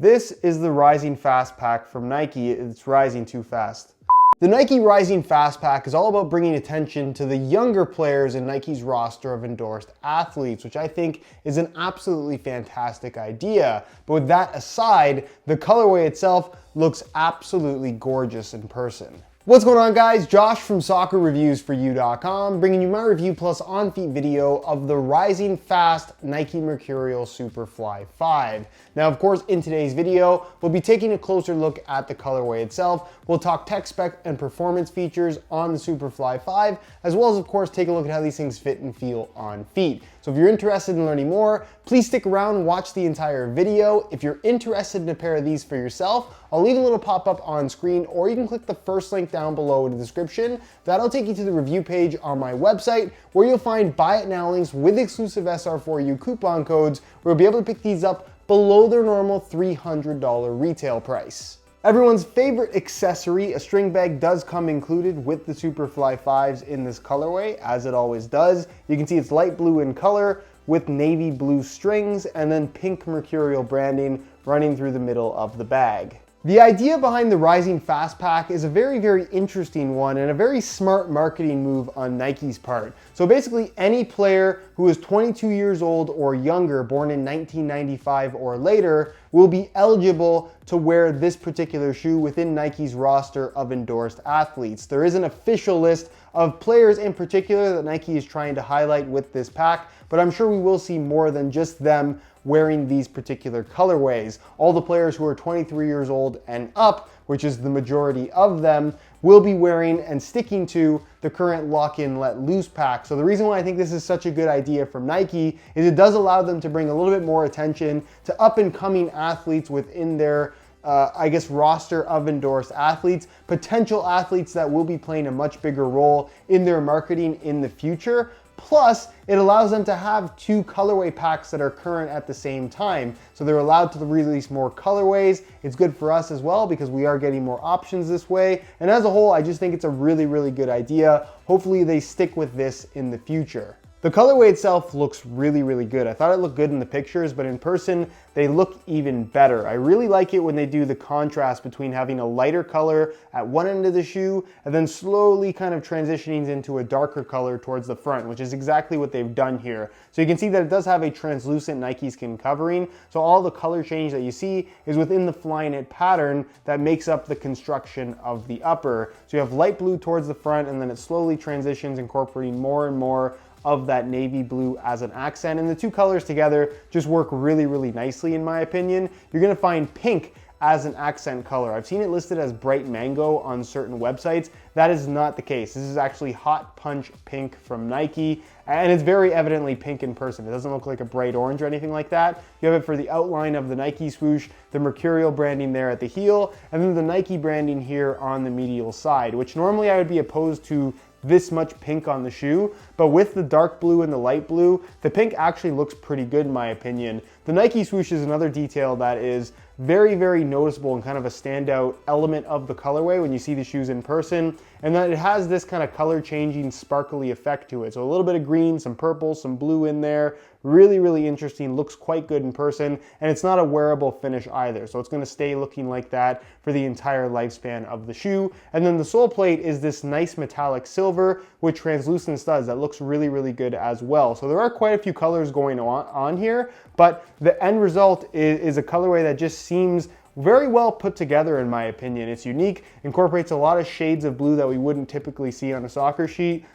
This is the Rising Fast Pack from Nike. It's rising too fast. The Nike Rising Fast Pack is all about bringing attention to the younger players in Nike's roster of endorsed athletes, which I think is an absolutely fantastic idea. But with that aside, the colorway itself looks absolutely gorgeous in person. What's going on, guys? Josh from soccerreviewsforyou.com, bringing you my review plus on-feet video of the Rising Fast Nike Mercurial Superfly 5. Now, of course, in today's video, we'll be taking a closer look at the colorway itself. We'll talk tech spec and performance features on the Superfly 5, as well as, of course, take a look at how these things fit and feel on feet. So if you're interested in learning more, please stick around and watch the entire video. If you're interested in a pair of these for yourself, I'll leave a little pop-up on screen, or you can click the first link down below in the description. That'll take you to the review page on my website, where you'll find buy it now links with exclusive SR4U coupon codes, where you'll be able to pick these up below their normal $300 retail price. Everyone's favorite accessory, a string bag, does come included with the Superfly 5s in this colorway, as it always does. You can see it's light blue in color with navy blue strings and then pink Mercurial branding running through the middle of the bag. The idea behind the Rising Fast Pack is a very interesting one and a very smart marketing move on Nike's part. So basically, any player who is 22 years old or younger, born in 1995 or later, will be eligible to wear this particular shoe within Nike's roster of endorsed athletes. There is an official list of players in particular that Nike is trying to highlight with this pack, but I'm sure we will see more than just them wearing these particular colorways. All the players who are 23 years old and up, which is the majority of them, will be wearing and sticking to the current lock-in let loose pack. So the reason why I think this is such a good idea from Nike is it does allow them to bring a little bit more attention to up and coming athletes within their roster of endorsed athletes, potential athletes that will be playing a much bigger role in their marketing in the future. Plus, it allows them to have two colorway packs that are current at the same time. So they're allowed to release more colorways. It's good for us as well because we are getting more options this way. And as a whole, I just think it's a really good idea. Hopefully they stick with this in the future. The colorway itself looks really good. I thought it looked good in the pictures, but in person, they look even better. I really like it when they do the contrast between having a lighter color at one end of the shoe and then slowly kind of transitioning into a darker color towards the front, which is exactly what they've done here. So you can see that it does have a translucent Nike skin covering. So all the color change that you see is within the Flyknit pattern that makes up the construction of the upper. So you have light blue towards the front, and then it slowly transitions, incorporating more and more of that navy blue as an accent, and the two colors together just work really nicely in my opinion. You're gonna find pink as an accent color. I've seen it listed as bright mango on certain websites. That is not the case. This is actually hot punch pink from Nike, and it's very evidently pink in person. It doesn't look like a bright orange or anything like that. You have it for the outline of the Nike swoosh, the Mercurial branding there at the heel, and then the Nike branding here on the medial side, which normally I would be opposed to this much pink on the shoe, but with the dark blue and the light blue, the pink actually looks pretty good in my opinion. The Nike swoosh is another detail that is very noticeable and kind of a standout element of the colorway when you see the shoes in person, and that it has this kind of color changing sparkly effect to it. So a little bit of green, some purple, some blue in there. Really interesting, looks quite good in person, and it's not a wearable finish either. So it's gonna stay looking like that for the entire lifespan of the shoe. And then the sole plate is this nice metallic silver with translucent studs that looks really good as well. So there are quite a few colors going on here, but the end result is a colorway that just seems very well put together in my opinion. It's unique, incorporates a lot of shades of blue that we wouldn't typically see on a soccer sheep.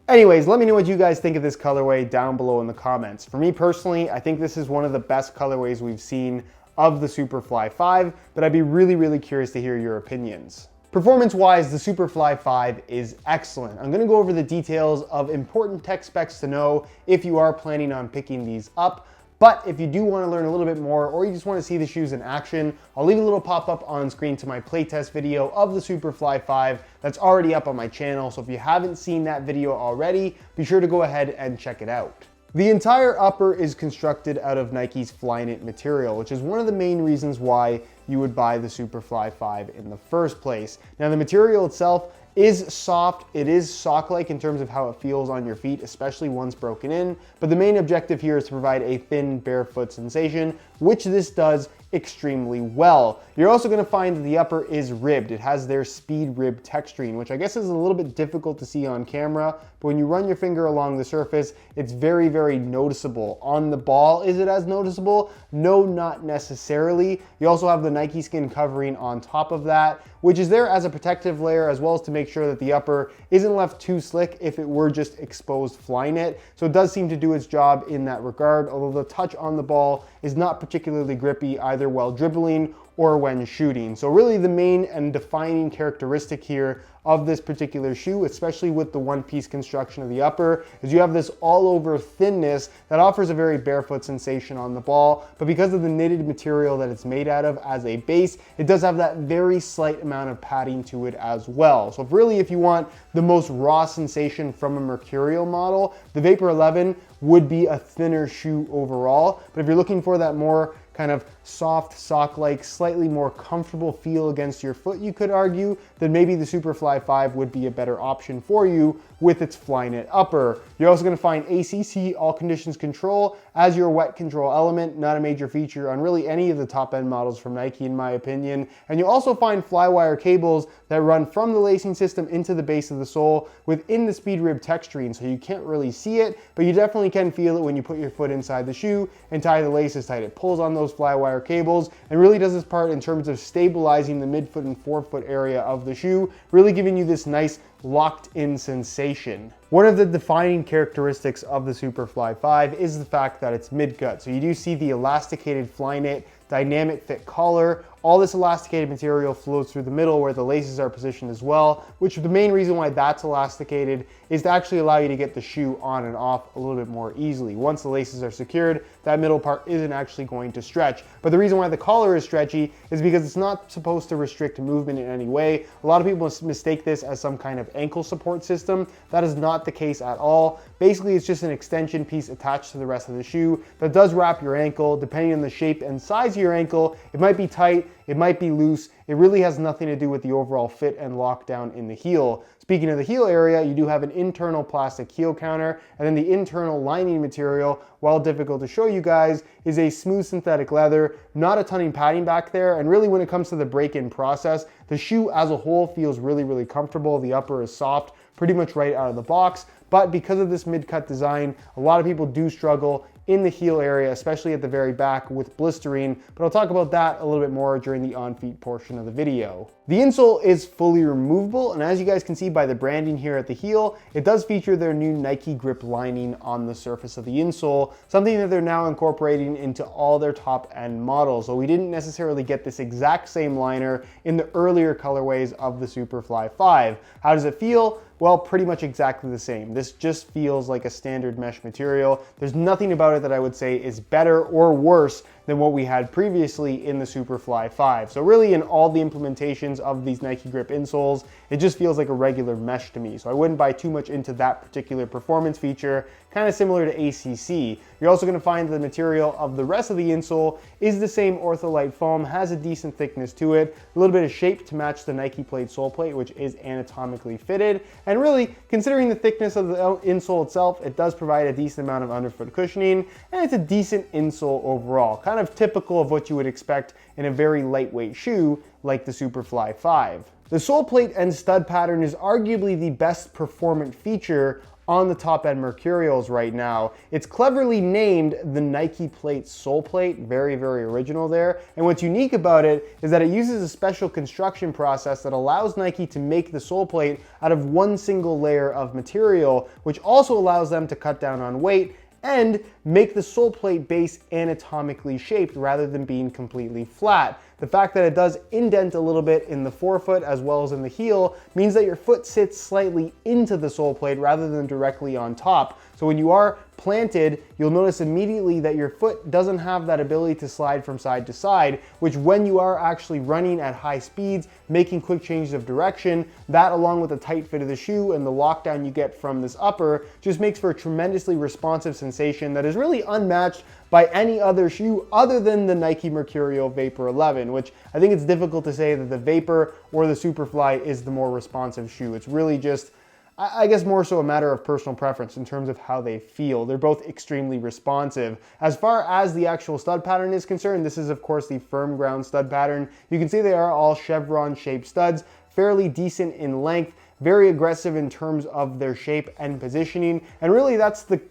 Anyways, let me know what you guys think of this colorway down below in the comments. For me personally, I think this is one of the best colorways we've seen of the Superfly 5, but I'd be really curious to hear your opinions. Performance-wise, the Superfly 5 is excellent. I'm gonna go over the details of important tech specs to know if you are planning on picking these up. But if you do want to learn a little bit more, or you just want to see the shoes in action, I'll leave a little pop-up on screen to my playtest video of the Superfly 5 that's already up on my channel. So if you haven't seen that video already, be sure to go ahead and check it out. The entire upper is constructed out of Nike's Flyknit material, which is one of the main reasons why you would buy the Superfly 5 in the first place. Now the material itself is soft. It is sock-like in terms of how it feels on your feet, especially once broken in. But the main objective here is to provide a thin barefoot sensation, which this does extremely well. You're also going to find that the upper is ribbed. It has their speed rib texturing, which I guess is a little bit difficult to see on camera, but when you run your finger along the surface, it's very, very noticeable. On the ball, is it as noticeable? No, not necessarily. You also have the Nike skin covering on top of that, which is there as a protective layer, as well as to make sure that the upper isn't left too slick if it were just exposed flying it. So it does seem to do its job in that regard, although the touch on the ball is not particularly grippy either while dribbling or when shooting. So really the main and defining characteristic here of this particular shoe, especially with the one-piece construction of the upper, is you have this all-over thinness that offers a very barefoot sensation on the ball, but because of the knitted material that it's made out of as a base, it does have that very slight amount of padding to it as well. So if you want the most raw sensation from a Mercurial model, the Vapor 11 would be a thinner shoe overall, but if you're looking for that more kind of soft, sock-like, slightly more comfortable feel against your foot, you could argue, then maybe the Superfly 5 would be a better option for you with its Flyknit upper. You're also going to find ACC, all conditions control, as your wet control element, not a major feature on really any of the top-end models from Nike in my opinion. And you'll also find flywire cables that run from the lacing system into the base of the sole within the speed rib texturing, so you can't really see it, but you definitely can feel it when you put your foot inside the shoe and tie the laces tight. It pulls on those flywire cables and really does its part in terms of stabilizing the midfoot and forefoot area of the shoe, really giving you this nice locked in sensation. One of the defining characteristics of the Superfly 5 is the fact that it's mid-gut. So you do see the elasticated Flyknit dynamic fit collar. All this elasticated material flows through the middle where the laces are positioned as well, which the main reason why that's elasticated is to actually allow you to get the shoe on and off a little bit more easily. Once the laces are secured, that middle part isn't actually going to stretch. But the reason why the collar is stretchy is because it's not supposed to restrict movement in any way. A lot of people mistake this as some kind of ankle support system. That is not the case at all. Basically, it's just an extension piece attached to the rest of the shoe that does wrap your ankle. Depending on the shape and size of your ankle, it might be tight, it might be loose. It really has nothing to do with the overall fit and lockdown in the heel. Speaking of the heel area, you do have an internal plastic heel counter, and then the internal lining material, while difficult to show you guys, is a smooth synthetic leather, not a ton of padding back there, and really when it comes to the break-in process, the shoe as a whole feels really, really comfortable. The upper is soft, pretty much right out of the box, but because of this mid-cut design, a lot of people do struggle in the heel area, especially at the very back with blistering, but I'll talk about that a little bit more during the on-feet portion of the video. The insole is fully removable, and as you guys can see by the branding here at the heel, it does feature their new Nike grip lining on the surface of the insole, something that they're now incorporating into all their top-end models. So we didn't necessarily get this exact same liner in the earlier colorways of the Superfly 5. How does it feel? Well, pretty much exactly the same. This just feels like a standard mesh material. There's nothing about it that I would say is better or worse than what we had previously in the Superfly 5. So really in all the implementations of these Nike grip insoles, it just feels like a regular mesh to me. So I wouldn't buy too much into that particular performance feature, kind of similar to ACC. You're also gonna find the material of the rest of the insole is the same ortholite foam, has a decent thickness to it, a little bit of shape to match the Nike plate sole plate, which is anatomically fitted. And really, considering the thickness of the insole itself, it does provide a decent amount of underfoot cushioning, and it's a decent insole overall. Kind of typical of what you would expect in a very lightweight shoe like the Superfly 5. The sole plate and stud pattern is arguably the best performant feature on the top-end Mercurials right now. It's cleverly named the Nike plate sole plate, very, very original there. And what's unique about it is that it uses a special construction process that allows Nike to make the sole plate out of one single layer of material, which also allows them to cut down on weight and make the sole plate base anatomically shaped rather than being completely flat. The fact that it does indent a little bit in the forefoot as well as in the heel means that your foot sits slightly into the sole plate rather than directly on top. So when you are planted, you'll notice immediately that your foot doesn't have that ability to slide from side to side, which when you are actually running at high speeds, making quick changes of direction, that along with the tight fit of the shoe and the lockdown you get from this upper just makes for a tremendously responsive sensation that is really unmatched by any other shoe other than the Nike Mercurial Vapor 11, which I think it's difficult to say that the Vapor or the Superfly is the more responsive shoe. It's really just, I guess, more so a matter of personal preference in terms of how they feel. They're both extremely responsive. As far as the actual stud pattern is concerned, this is of course the firm ground stud pattern. You can see they are all chevron shaped studs, fairly decent in length, very aggressive in terms of their shape and positioning. And really that's the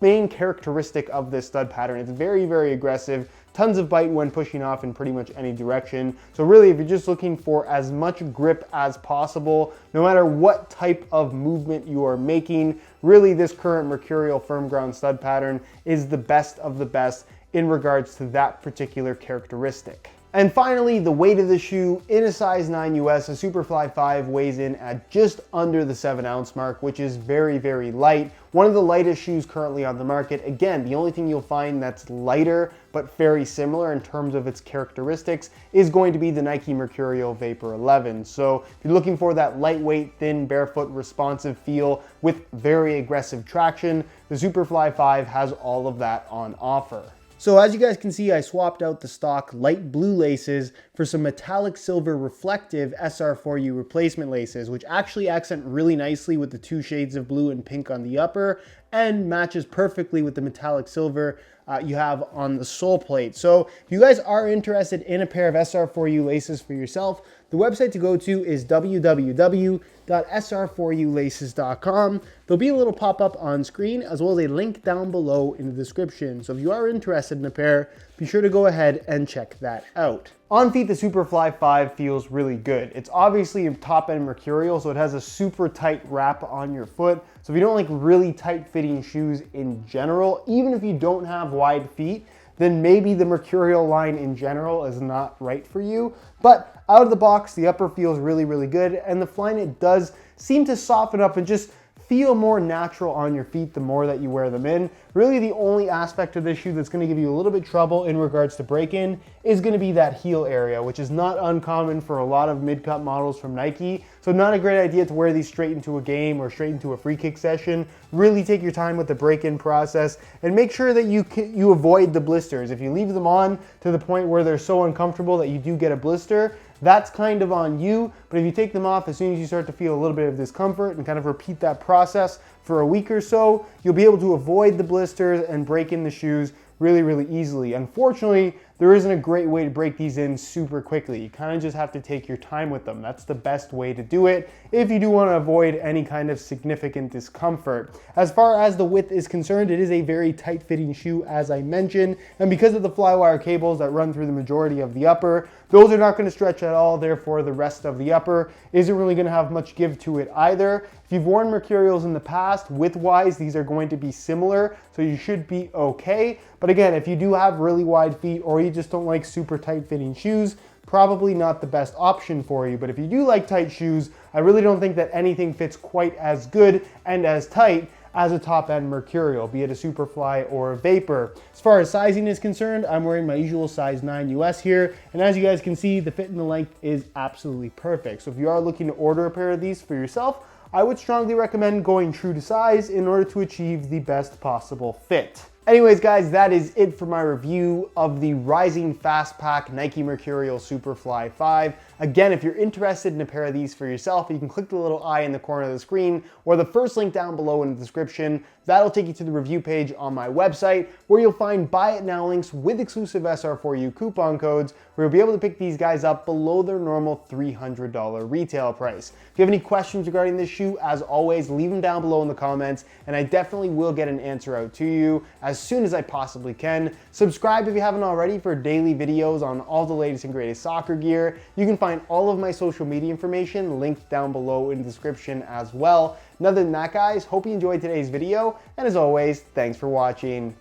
main characteristic of this stud pattern. It's very, very aggressive, tons of bite when pushing off in pretty much any direction. So really, if you're just looking for as much grip as possible, no matter what type of movement you are making, really this current Mercurial firm ground stud pattern is the best of the best in regards to that particular characteristic. And finally, the weight of the shoe. In a size 9 US, a Superfly 5 weighs in at just under the 7-ounce mark, which is very, very light. One of the lightest shoes currently on the market. Again, the only thing you'll find that's lighter, but very similar in terms of its characteristics, is going to be the Nike Mercurial Vapor 11. So if you're looking for that lightweight, thin, barefoot, responsive feel with very aggressive traction, the Superfly 5 has all of that on offer. So as you guys can see, I swapped out the stock light blue laces for some metallic silver reflective SR4U replacement laces, which actually accent really nicely with the two shades of blue and pink on the upper and matches perfectly with the metallic silver you have on the sole plate. So if you guys are interested in a pair of SR4U laces for yourself, the website to go to is www.sr4ulaces.com. There'll be a little pop-up on screen as well as a link down below in the description. So if you are interested in a pair, be sure to go ahead and check that out. On feet, the Superfly 5 feels really good. It's obviously a top-end Mercurial, so it has a super tight wrap on your foot. So if you don't like really tight-fitting shoes in general, even if you don't have wide feet, then maybe the Mercurial line in general is not right for you. But out of the box, the upper feels really, really good, and the Flyknit does seem to soften up and just feel more natural on your feet the more that you wear them in. Really the only aspect of this shoe that's gonna give you a little bit trouble in regards to break-in is gonna be that heel area, which is not uncommon for a lot of mid-cut models from Nike. So not a great idea to wear these straight into a game or straight into a free kick session. Really take your time with the break-in process and make sure that you avoid the blisters. If you leave them on to the point where they're so uncomfortable that you do get a blister, that's kind of on you. But if you take them off as soon as you start to feel a little bit of discomfort and kind of repeat that process for a week or so, you'll be able to avoid the blisters and break in the shoes really, really easily. Unfortunately, there isn't a great way to break these in super quickly. You kind of just have to take your time with them. That's the best way to do it if you do want to avoid any kind of significant discomfort. As far as the width is concerned, it is a very tight-fitting shoe, as I mentioned, and because of the flywire cables that run through the majority of the upper, those are not going to stretch at all. Therefore, the rest of the upper isn't really going to have much give to it either. If you've worn Mercurials in the past, width-wise, these are going to be similar, so you should be okay. But again, if you do have really wide feet or you just don't like super tight-fitting shoes, probably not the best option for you. But if you do like tight shoes, I really don't think that anything fits quite as good and as tight as a top-end Mercurial, be it a Superfly or a Vapor. As far as sizing is concerned, I'm wearing my usual size 9 US here, and as you guys can see, the fit and the length is absolutely perfect. So if you are looking to order a pair of these for yourself, I would strongly recommend going true to size in order to achieve the best possible fit. Anyways, guys, that is it for my review of the Rising Fastpack Nike Mercurial Superfly 5. Again, if you're interested in a pair of these for yourself, you can click the little eye in the corner of the screen or the first link down below in the description. That'll take you to the review page on my website where you'll find buy it now links with exclusive SR4U coupon codes where you'll be able to pick these guys up below their normal $300 retail price. If you have any questions regarding this shoe, as always, leave them down below in the comments and I definitely will get an answer out to you as soon as I possibly can. Subscribe if you haven't already for daily videos on all the latest and greatest soccer gear. You can find all of my social media information linked down below in the description as well. And other than that, guys, hope you enjoyed today's video, and as always, thanks for watching.